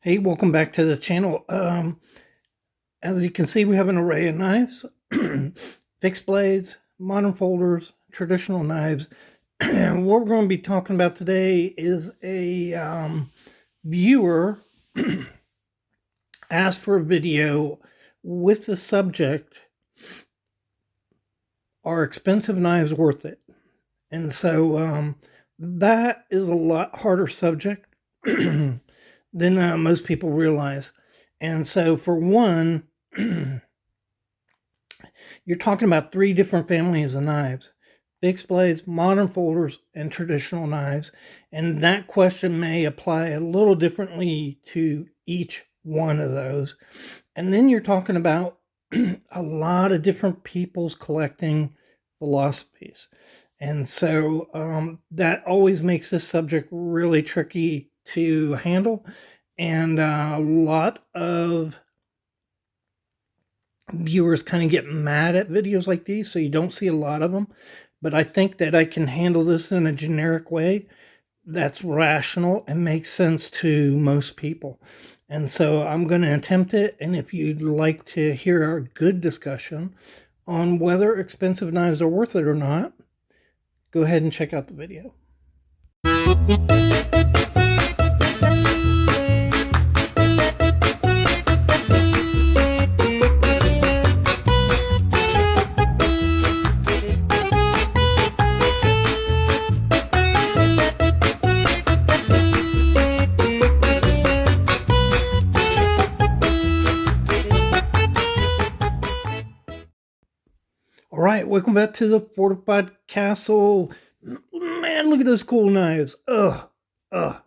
Hey, welcome back to the channel. As you can see, we have an array of knives, fixed blades, modern folders, traditional knives. And what we're going to be talking about today is a viewer asked for a video with the subject, are expensive knives worth it? And so that is a lot harder subject than most people realize. And so for one, you're talking about three different families of knives: fixed blades, modern folders, and traditional knives. And that question may apply a little differently to each one of those. And then you're talking about a lot of different people's collecting philosophies. And so that always makes this subject really tricky to handle. And a lot of viewers kind of get mad at videos like these, so you don't see a lot of them. But I think that I can handle this in a generic way that's rational and makes sense to most people. And so I'm going to attempt it. And if you'd like to hear a good discussion on whether expensive knives are worth it or not, go ahead and check out the video. All right, welcome back to the Fortified Castle. Man, look at those cool knives.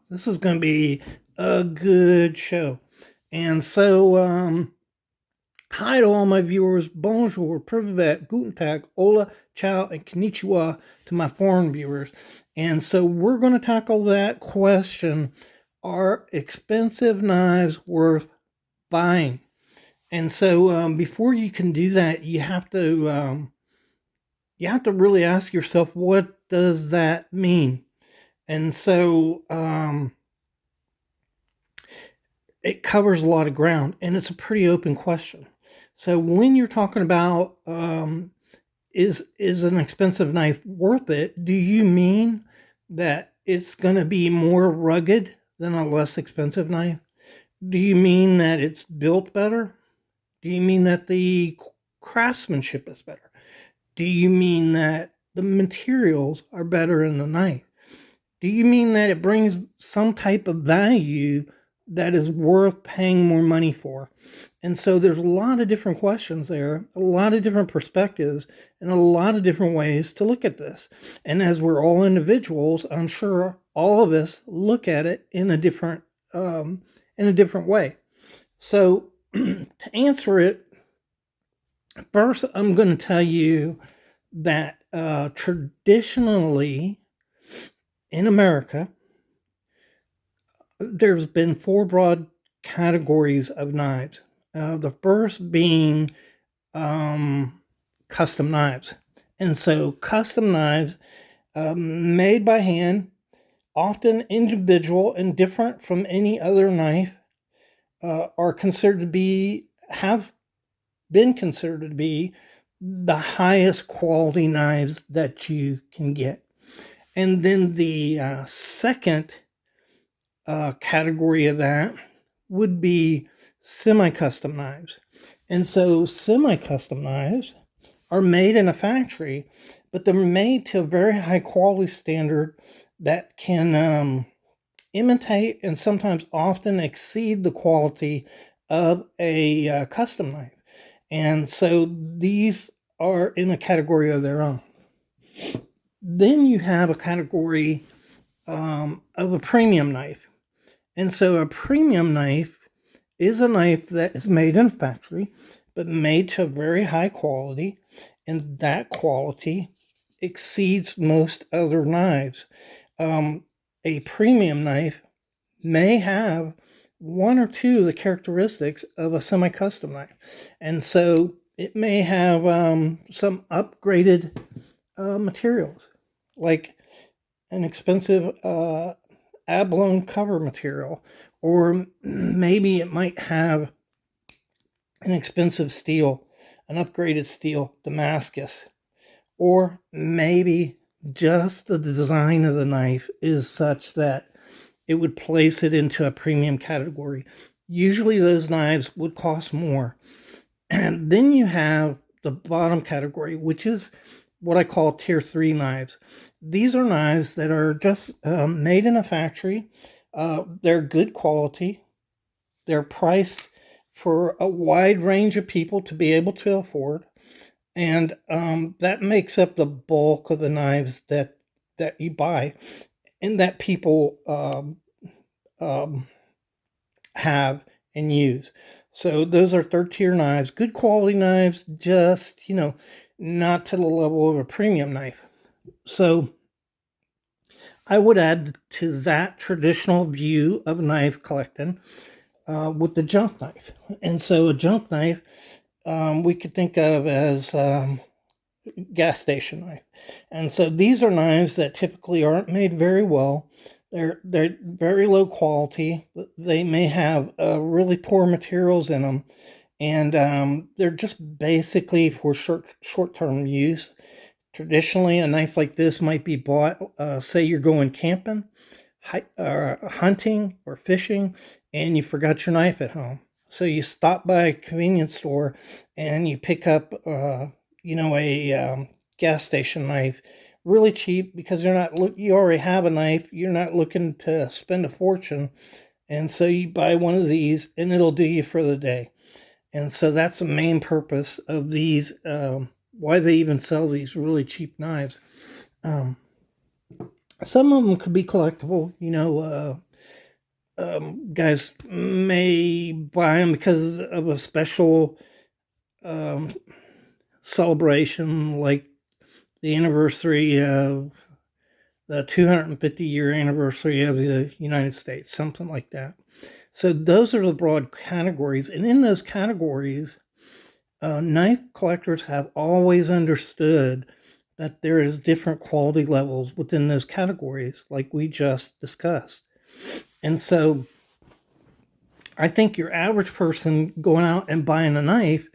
This is going to be a good show. And so, hi to all my viewers. Bonjour, privet, guten tag, hola, ciao, and konnichiwa to my foreign viewers. And so we're going to tackle that question: are expensive knives worth buying? And so before you can do that, you have to really ask yourself, what does that mean? And so it covers a lot of ground, and it's a pretty open question. So when you're talking about is an expensive knife worth it, do you mean that it's going to be more rugged than a less expensive knife? Do you mean that it's built better? Do you mean that the craftsmanship is better? Do you mean that the materials are better in the knife? Do you mean that it brings some type of value that is worth paying more money for? And so there's a lot of different questions there, a lot of different perspectives, and a lot of different ways to look at this. And as we're all individuals, I'm sure all of us look at it in a different way. So to answer it, first, I'm going to tell you that traditionally in America, there's been four broad categories of knives. The first being custom knives. And so custom knives made by hand, often individual and different from any other knife, are considered to be, have been considered to be the highest quality knives that you can get. And then the second category of that would be semi-custom knives. And so semi-custom knives are made in a factory, but they're made to a very high quality standard that can imitate and sometimes often exceed the quality of a custom knife. And so these are in a category of their own. Then you have a category of a premium knife. And so a premium knife is a knife that is made in a factory, but made to a very high quality, and that quality exceeds most other knives. A premium knife may have one or two of the characteristics of a semi-custom knife. And so it may have some upgraded materials, like an expensive abalone cover material, or maybe it might have an expensive steel, an upgraded steel, Damascus, or maybe just the design of the knife is such that it would place it into a premium category. Usually those knives would cost more. And then you have the bottom category, which is what I call tier 3 knives. These are knives that are just made in a factory. They're good quality. They're priced for a wide range of people to be able to afford. And that makes up the bulk of the knives that you buy and that people um, have and use. So those are third tier knives, good quality knives, just, not to the level of a premium knife. So I would add to that traditional view of knife collecting with the junk knife. And so a junk knife we could think of as gas station knife. And so these are knives that typically aren't made very well. They're very low quality. They may have really poor materials in them, and they're just basically for short term use. Traditionally, a knife like this might be bought. Say you're going camping, hunting, or fishing, and you forgot your knife at home. So you stop by a convenience store and you pick up, a gas station knife, really cheap because you already have a knife. You're not looking to spend a fortune, and so you buy one of these, and it'll do you for the day. And so that's the main purpose of these. Why they even sell these really cheap knives. Um, some of them could be collectible. Guys may buy them because of a special um, celebration, like the anniversary of the 250-year anniversary of the United States, something like that. So those are the broad categories. And in those categories, knife collectors have always understood that there is different quality levels within those categories, like we just discussed. And so I think your average person going out and buying a knife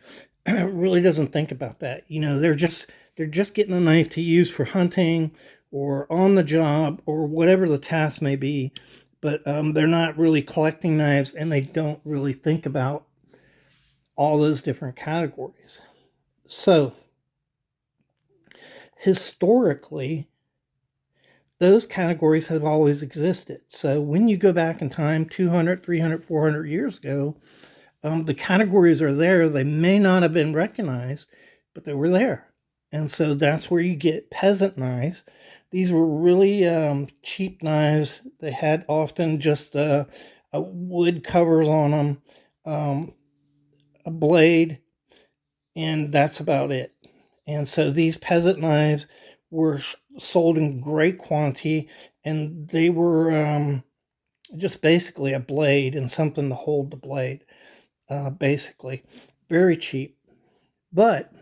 really doesn't think about that. They're just getting a knife to use for hunting or on the job or whatever the task may be, but they're not really collecting knives, and they don't really think about all those different categories. So historically, those categories have always existed. So when you go back in time 200, 300, 400 years ago, the categories are there. They may not have been recognized, but they were there. And so that's where you get peasant knives. These were really cheap knives. They had often just a wood covers on them, a blade, and that's about it. And so these peasant knives were sold in great quantity, and they were just basically a blade and something to hold the blade, basically. Very cheap. But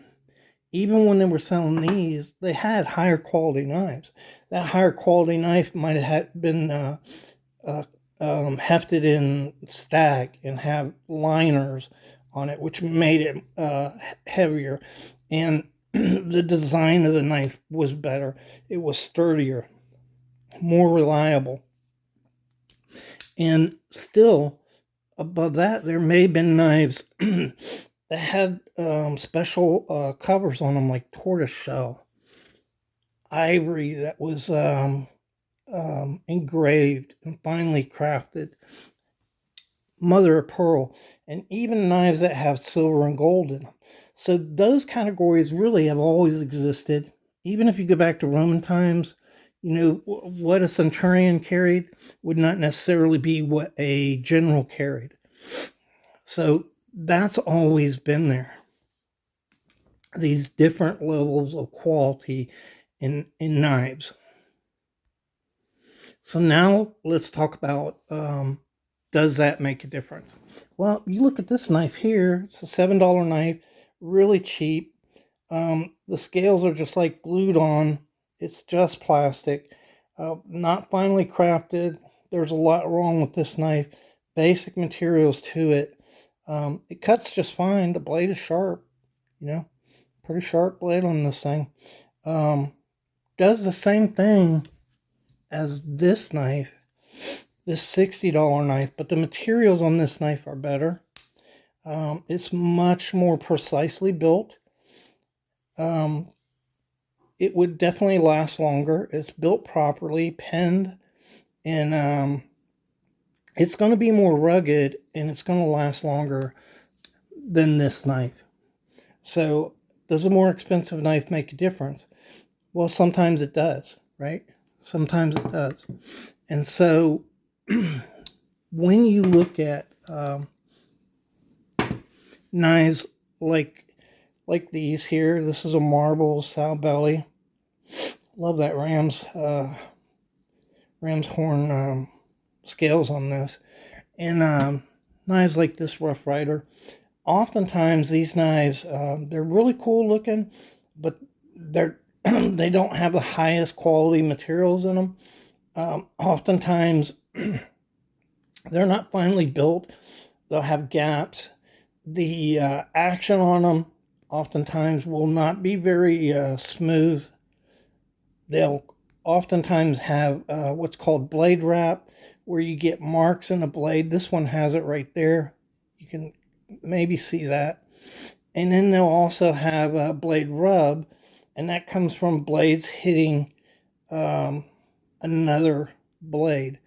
even when they were selling these, they had higher quality knives. That higher quality knife might have been uh, hefted in stag and have liners on it, which made it heavier. And the design of the knife was better. It was sturdier, more reliable. And still, above that, there may have been knives that had special covers on them, like tortoise shell, ivory that was engraved and finely crafted, mother of pearl, and even knives that have silver and gold in them. So those categories really have always existed. Even if you go back to Roman times, what a centurion carried would not necessarily be what a general carried. So that's always been there. These different levels of quality in knives. So now let's talk about does that make a difference? Well, you look at this knife here. It's a $7 knife, really cheap. The scales are just like glued on. It's just plastic, not finely crafted. There's a lot wrong with this knife. Basic materials to it. It cuts just fine. The blade is sharp, you know, pretty sharp blade on this thing. Does the same thing as this knife, this $60 knife, but the materials on this knife are better. It's much more precisely built. It would definitely last longer. It's built properly, penned, and it's going to be more rugged, and it's going to last longer than this knife. So, does a more expensive knife make a difference? Well, sometimes it does, right? Sometimes it does. And so, when you look at knives like these here, this is a marble sow belly. Love that ram's horn scales on this. And knives like this Rough Rider. Oftentimes these knives, they're really cool looking, but they don't have the highest quality materials in them. Oftentimes they're not finely built. They'll have gaps. The action on them oftentimes will not be very smooth. They'll oftentimes have what's called blade wrap, where you get marks in the blade. This one has it right there. You can maybe see that. And then they'll also have a blade rub, and that comes from blades hitting another blade.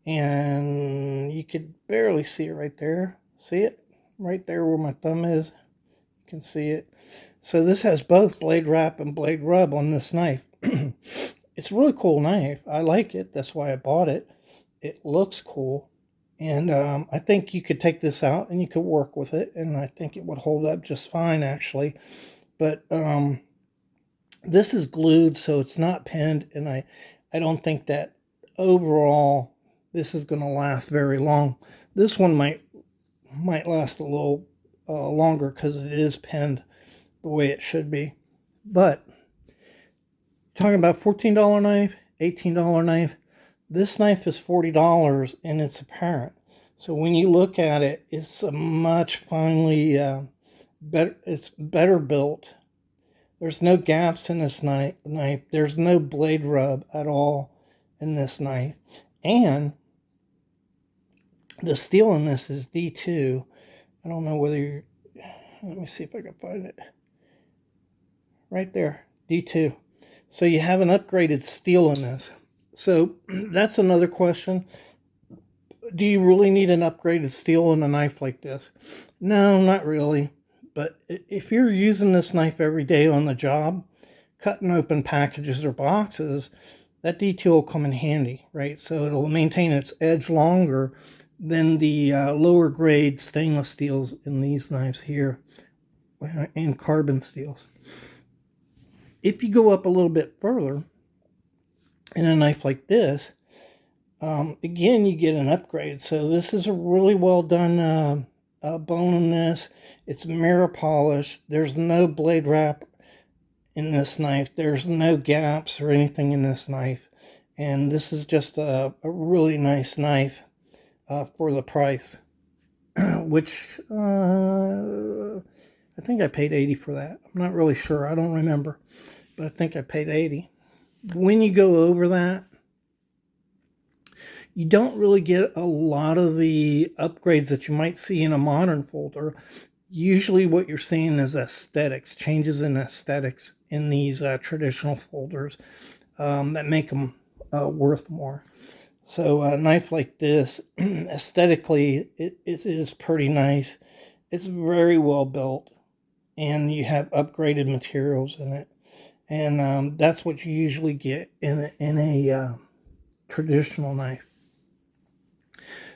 And you could barely see it right there. See it? Right there where my thumb is. You can see it. So this has both blade wrap and blade rub on this knife. It's a really cool knife. I like it. That's why I bought it. It looks cool. And I think you could take this out and you could work with it. And I think it would hold up just fine, actually. But this is glued, so it's not pinned. And I don't think that overall this is going to last very long. This one might last a little longer because it is pinned the way it should be. But talking about $14 knife, $18 knife, this knife is $40 and it's apparent. So when you look at it, it's a much finely better. It's better built. There's no gaps in this knife. There's no blade rub at all in this knife, and the steel in this is D2. I don't know whether you. Let me see if I can find it. Right there, D2. So you have an upgraded steel in this. So that's another question. Do you really need an upgraded steel in a knife like this? No, not really. But if you're using this knife every day on the job, cutting open packages or boxes, that D2 will come in handy, right? So it'll maintain its edge longer than the lower grade stainless steels in these knives here and carbon steels. If you go up a little bit further in a knife like this, again, you get an upgrade. So this is a really well done bone in this. It's mirror polished. There's no blade wrap in this knife. There's no gaps or anything in this knife. And this is just a really nice knife for the price, which I think I paid $80 for that. I'm not really sure. I don't remember, but I think I paid $80. When you go over that, you don't really get a lot of the upgrades that you might see in a modern folder. Usually what you're seeing is aesthetics, changes in aesthetics in these traditional folders that make them worth more. So a knife like this, aesthetically, it is pretty nice. It's very well built, and you have upgraded materials in it. And that's what you usually get in a traditional knife.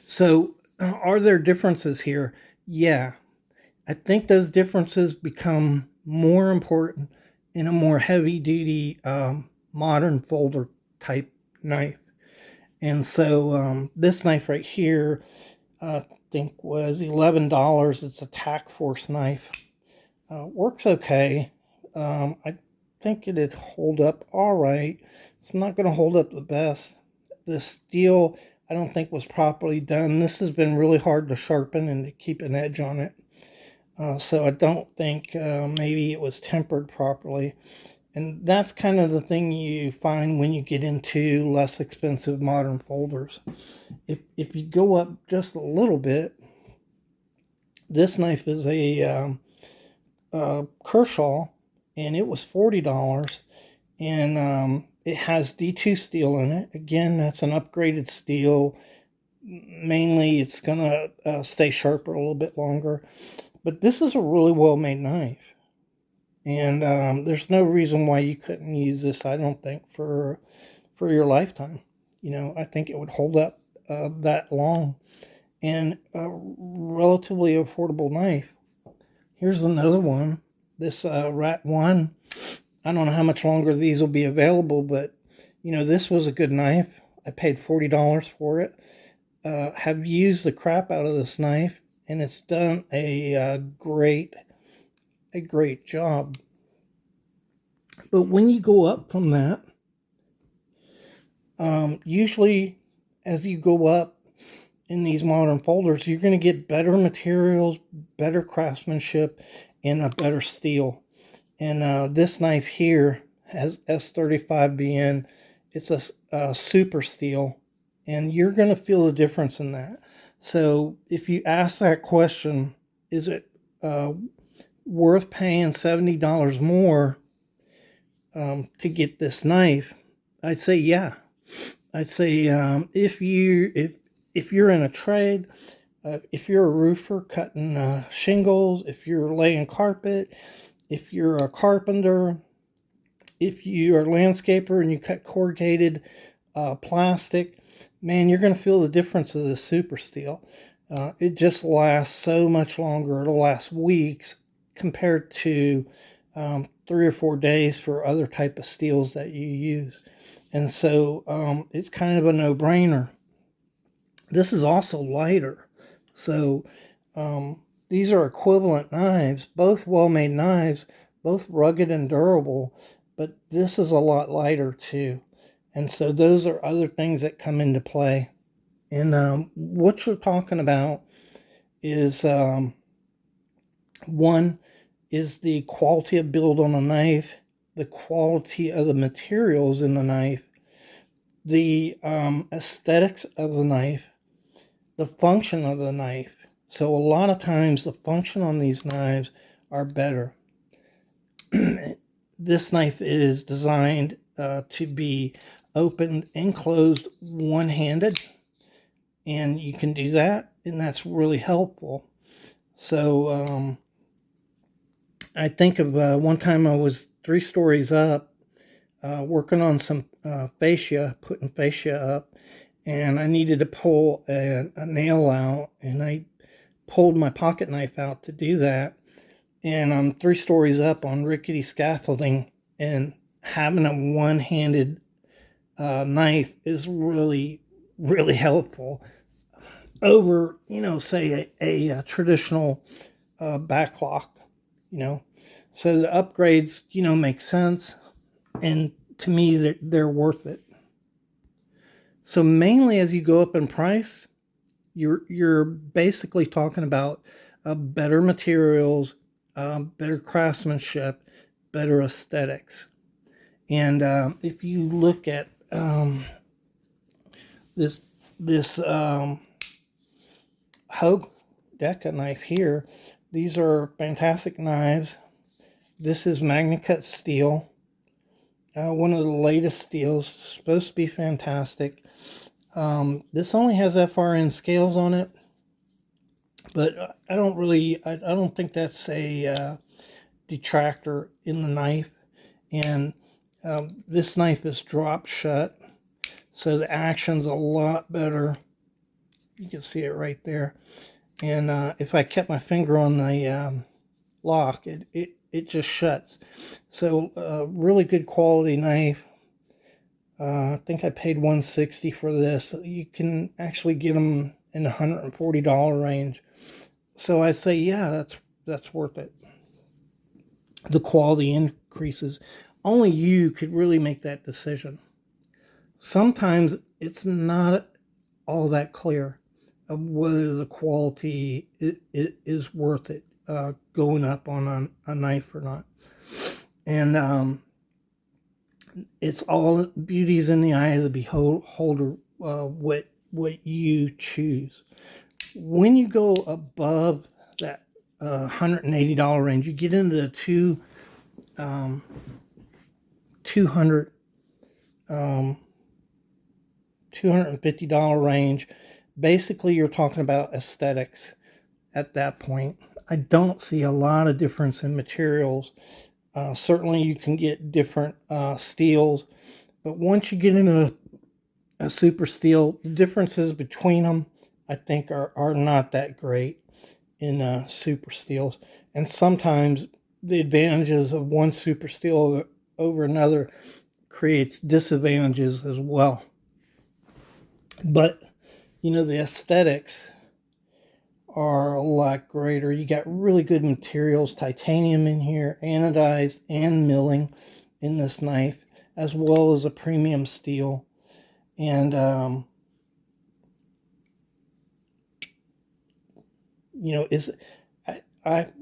So are there differences here? Yeah. I think those differences become more important in a more heavy-duty modern folder type knife. And so this knife right here, I think was $11. It's a Tac Force knife. Works okay. I think it'd hold up all right. It's not going to hold up the best. The steel, I don't think was properly done. This has been really hard to sharpen and to keep an edge on it. So I don't think maybe it was tempered properly. And that's kind of the thing you find when you get into less expensive modern folders. If you go up just a little bit, this knife is a Kershaw, and it was $40, and it has D2 steel in it. Again, that's an upgraded steel. Mainly, it's gonna stay sharper a little bit longer. But this is a really well-made knife. And there's no reason why you couldn't use this, I don't think, for your lifetime. I think it would hold up that long. And a relatively affordable knife. Here's another one. This Rat 1. I don't know how much longer these will be available, but, this was a good knife. I paid $40 for it. Have used the crap out of this knife, and it's done a great job. But when you go up from that, usually as you go up in these modern folders, you're going to get better materials, better craftsmanship, and a better steel. And this knife here has S35BN. It's a super steel, and you're going to feel the difference in that. So if you ask that question, is it worth paying $70 more to get this knife? I'd say yeah. I'd say if you're in a trade, if you're a roofer cutting shingles, if you're laying carpet, if you're a carpenter, if you're a landscaper and you cut corrugated plastic, man, you're going to feel the difference of this super steel. It just lasts so much longer. It'll last weeks compared to 3 or 4 days for other type of steels that you use. And so it's kind of a no-brainer. This is also lighter. So these are equivalent knives, both well-made knives, both rugged and durable, but this is a lot lighter too. And so those are other things that come into play. And what you're talking about is one is the quality of build on a knife, the quality of the materials in the knife, the aesthetics of the knife, the function of the knife. So a lot of times the function on these knives are better. This knife is designed to be opened and closed one-handed, and you can do that, and that's really helpful. So I think of one time I was 3 stories up working on some fascia, putting fascia up, and I needed to pull a nail out, and I pulled my pocket knife out to do that. And I'm 3 stories up on rickety scaffolding, and having a one-handed knife is really, really helpful over, say a traditional backlock, So the upgrades, make sense, and to me, they're worth it. So mainly as you go up in price, you're basically talking about better materials, better craftsmanship, better aesthetics. And if you look at this Hogue Deca knife here, these are fantastic knives. This is MagnaCut steel, one of the latest steels, supposed to be fantastic. This only has FRN scales on it, but I don't think that's a detractor in the knife. And this knife is drop shut, so the action's a lot better. You can see it right there. And if I kept my finger on the lock, it just shuts. So really good quality knife. I think I paid $160 for this. You can actually get them in the $140 range. So I say, yeah, that's worth it. The quality creases. Only you could really make that decision. Sometimes it's not all that clear of whether the quality is worth it going up on a knife or not. And it's all beauty's in the eye of the beholder, what you choose. When you go above that $180 range, you get into the $250 range. Basically, you're talking about aesthetics at that point. I don't see a lot of difference in materials. Certainly, you can get different steels, but once you get into a super steel, the differences between them, I think, are not that great in super steels. And sometimes the advantages of one super steel over another creates disadvantages as well. But, the aesthetics are a lot greater. You got really good materials, titanium in here, anodized and milling in this knife, as well as a premium steel. And, a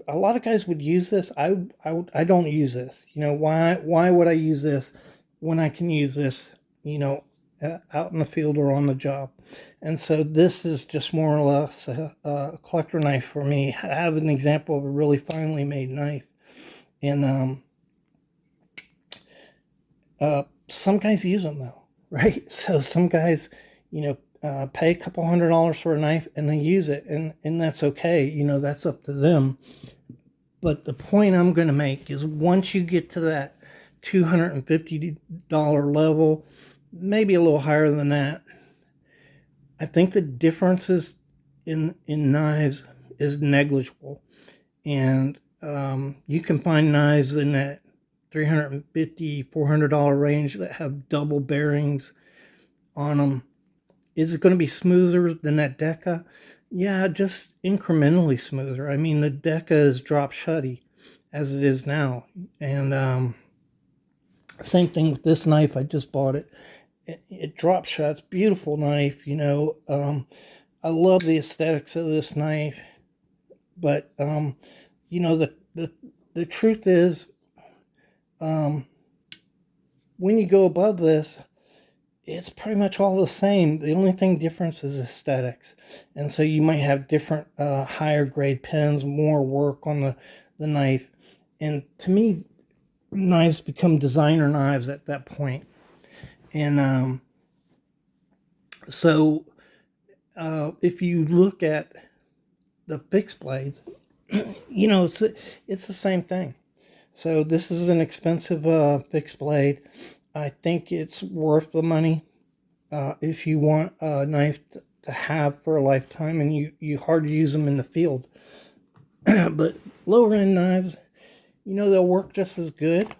lot of guys would use this. I don't use this. Why would I use this when I can use this, out in the field or on the job? And so this is just more or less a collector knife for me. I have an example of a really finely made knife. And some guys use them though, right? So some guys, pay a couple $100 for a knife and they use it, and that's okay. That's up to them. But the point I'm going to make is once you get to that $250 level, maybe a little higher than that, I think the differences in knives is negligible. And you can find knives in that $350, $400 range that have double bearings on them. Is it going to be smoother than that Deca? Yeah, just incrementally smoother. I mean, the Deca is drop shutty as it is now. And same thing with this knife. I just bought it. It drop shuts. Beautiful knife, I love the aesthetics of this knife. But, the truth is, when you go above this, it's pretty much all the same. The only thing difference is aesthetics. And so you might have different higher grade pens, more work on the knife. And to me, knives become designer knives at that point. And so if you look at the fixed blades, it's the same thing. So this is an expensive fixed blade. I think it's worth the money if you want a knife to have for a lifetime and you hardly use them in the field. But lower end knives, they'll work just as good.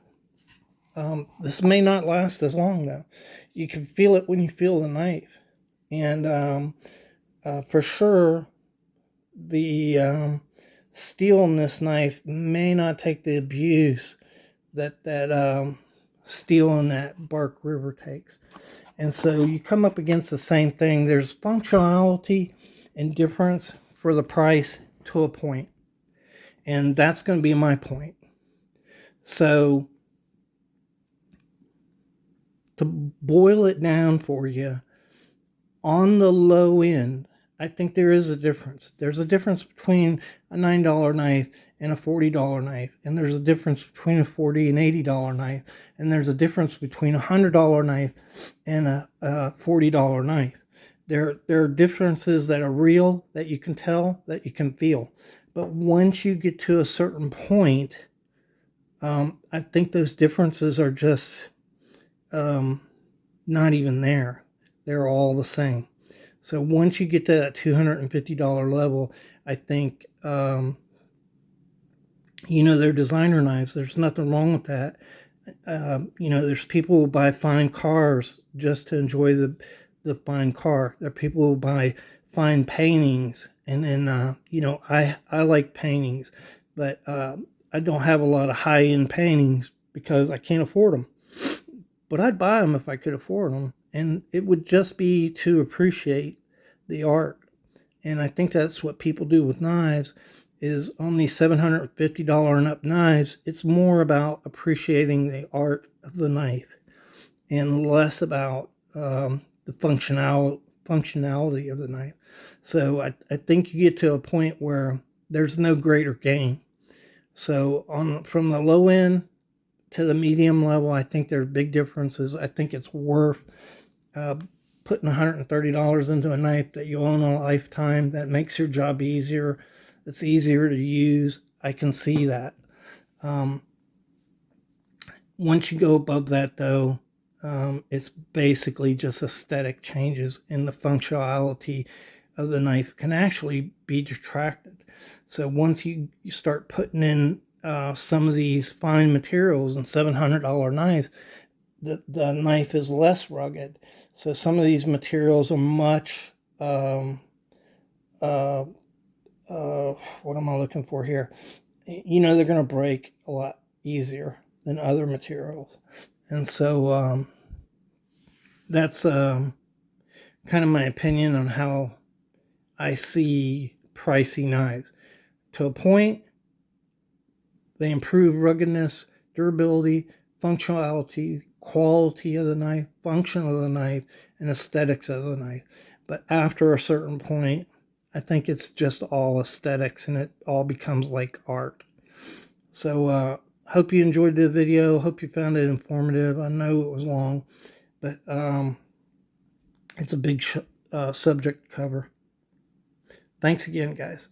This may not last as long though. You can feel it when you feel the knife. And for sure, the steel in this knife may not take the abuse that steel in that Bark River takes. And so you come up against the same thing. There's functionality and difference for the price to a point. And that's going to be my point. So to boil it down for you, on the low end, I think there is a difference. There's a difference between a $9 knife and a $40 knife. And there's a difference between a $40 and $80 knife. And there's a difference between a $100 knife and a $40 knife. There are differences that are real, that you can tell, that you can feel. But once you get to a certain point, I think those differences are just not even there. They're all the same. So once you get to that $250 level, I think, they're designer knives. There's nothing wrong with that. There's people who buy fine cars just to enjoy the fine car. There are people who buy fine paintings. And then, I like paintings, but I don't have a lot of high-end paintings because I can't afford them. But I'd buy them if I could afford them, and it would just be to appreciate the art. And I think that's what people do with knives is on these $750 and up knives, it's more about appreciating the art of the knife and less about the functionality of the knife. So I think you get to a point where there's no greater gain. So from the low end to the medium level, I think there are big differences. I think it's worth uh, putting $130 into a knife that you own a lifetime, that makes your job easier. It's easier to use. I can see that. Once you go above that, though, it's basically just aesthetic changes, and the functionality of the knife can actually be detracted. So once you start putting in some of these fine materials and $700 knives, the knife is less rugged. So some of these materials are much, uh, what am I looking for here? They're going to break a lot easier than other materials. And so that's kind of my opinion on how I see pricey knives. To a point, they improve ruggedness, durability, functionality, quality of the knife, function of the knife, and aesthetics of the knife. But after a certain point, I think it's just all aesthetics and it all becomes like art. So hope you enjoyed the video. Hope you found it informative. I know it was long, but it's a big subject to cover. Thanks again, guys.